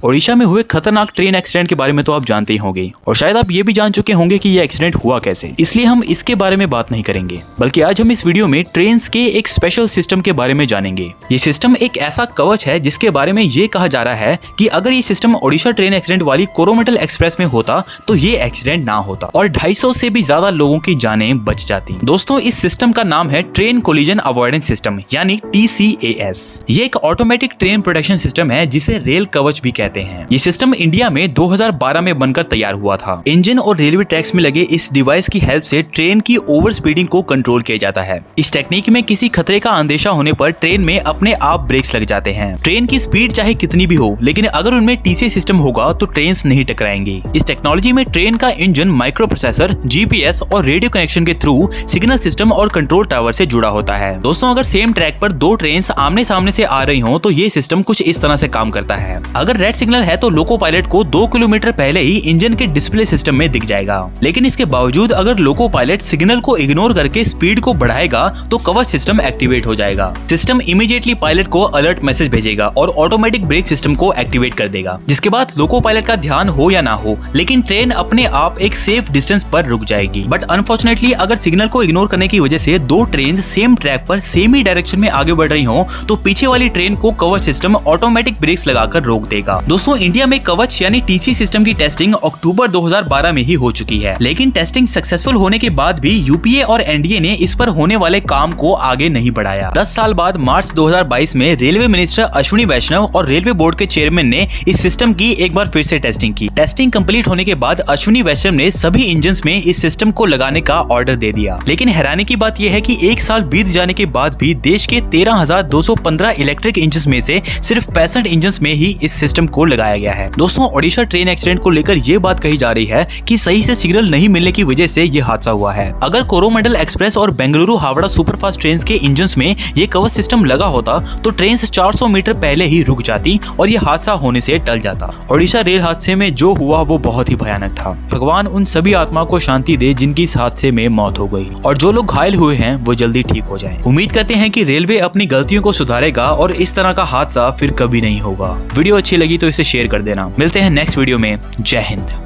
ओडिशा में हुए खतरनाक ट्रेन एक्सीडेंट के बारे में तो आप जानते ही होंगे और शायद आप ये भी जान चुके होंगे कि ये एक्सीडेंट हुआ कैसे, इसलिए हम इसके बारे में बात नहीं करेंगे, बल्कि आज हम इस वीडियो में ट्रेन्स के एक स्पेशल सिस्टम के बारे में जानेंगे। ये सिस्टम एक ऐसा कवच है जिसके बारे में ये कहा जा रहा है कि अगर ये सिस्टम ओडिशा ट्रेन एक्सीडेंट वाली कोरोमंडल एक्सप्रेस में होता तो ये एक्सीडेंट ना होता और 250 से भी ज्यादा लोगों की जानें बच जाती। दोस्तों, इस सिस्टम का नाम है ट्रेन कोलिजन अवॉइडेंस सिस्टम यानी TCAS। ये एक ऑटोमेटिक ट्रेन प्रोटेक्शन सिस्टम है जिसे रेल कवच भी कहते हैं। ये सिस्टम इंडिया में 2012 में बनकर तैयार हुआ था। इंजन और रेलवे ट्रैक्स में लगे इस डिवाइस की हेल्प से ट्रेन की ओवर स्पीडिंग को कंट्रोल किया जाता है। इस टेक्निक में किसी खतरे का अंदेशा होने पर ट्रेन में अपने आप ब्रेक्स लग जाते हैं। ट्रेन की स्पीड चाहे कितनी भी हो, लेकिन अगर उनमें TCAS सिस्टम होगा तो ट्रेन नहीं टकराएंगी। इस टेक्नोलॉजी में ट्रेन का इंजन माइक्रो प्रोसेसर, GPS और रेडियो कनेक्शन के थ्रू सिग्नल सिस्टम और कंट्रोल टावर से जुड़ा होता है। दोस्तों, अगर सेम ट्रैक पर दो ट्रेन आमने सामने से आ रही हो तो ये सिस्टम कुछ इस तरह से काम करता है। अगर रेड सिग्नल है तो लोको पायलट को 2 किलोमीटर पहले ही इंजन के डिस्प्ले सिस्टम में दिख जाएगा, लेकिन इसके बावजूद अगर लोको पायलट सिग्नल को इग्नोर करके स्पीड को बढ़ाएगा तो कवच सिस्टम एक्टिवेट हो जाएगा। सिस्टम इमीडिएटली पायलट को अलर्ट मैसेज भेजेगा और ऑटोमेटिक ब्रेक सिस्टम को एक्टिवेट कर देगा, जिसके बाद लोको पायलट का ध्यान हो या ना हो, लेकिन ट्रेन अपने आप एक सेफ डिस्टेंस पर रुक जाएगी। बट अनफॉर्चुनेटली अगर सिग्नल को इग्नोर करने की वजह से दो ट्रेन सेम ट्रैक पर सेम ही डायरेक्शन में आगे बढ़ रही हो तो पीछे वाली ट्रेन को कवच सिस्टम ऑटोमेटिक ब्रेक्स लगाकर रोक देगा। दोस्तों, इंडिया में कवच यानी TCAS सिस्टम की टेस्टिंग अक्टूबर 2012 में ही हो चुकी है, लेकिन टेस्टिंग सक्सेसफुल होने के बाद भी UPA और NDA ने इस पर होने वाले काम को आगे नहीं बढ़ाया। 10 साल बाद मार्च 2022 में रेलवे मिनिस्टर अश्विनी वैष्णव और रेलवे बोर्ड के चेयरमैन ने इस सिस्टम की एक बार फिर से टेस्टिंग की। टेस्टिंग कंप्लीट होने के बाद अश्विनी वैष्णव ने सभी इंजन्स में इस सिस्टम को लगाने का ऑर्डर दे दिया, लेकिन हैरानी की बात यह है कि एक साल बीत जाने के बाद भी देश के 13,215 इलेक्ट्रिक इंजन्स में से सिर्फ 65 इंजन्स में ही इस सिस्टम को लगाया गया है। दोस्तों, ओडिशा ट्रेन एक्सीडेंट को लेकर ये बात कही जा रही है कि सही से सिग्नल नहीं मिलने की वजह से ये हादसा हुआ है। अगर कोरोमंडल एक्सप्रेस और बेंगलुरु हावड़ा सुपरफास्ट ट्रेन के इंजन्स में ये कवच सिस्टम लगा होता तो ट्रेन 400 मीटर पहले ही रुक जाती और ये हादसा होने से टल जाता। ओडिशा रेल हादसे में जो हुआ वो बहुत ही भयानक था। भगवान उन सभी आत्मा को शांति दे जिनकी इस हादसे में मौत हो गई और जो लोग घायल हुए हैं वो जल्दी ठीक हो जाएं। उम्मीद करते हैं कि रेलवे अपनी गलतियों को सुधारेगा और इस तरह का हादसा फिर कभी नहीं होगा। वीडियो अच्छी लगी तो इसे शेयर कर देना। मिलते हैं नेक्स्ट वीडियो में। जय हिंद।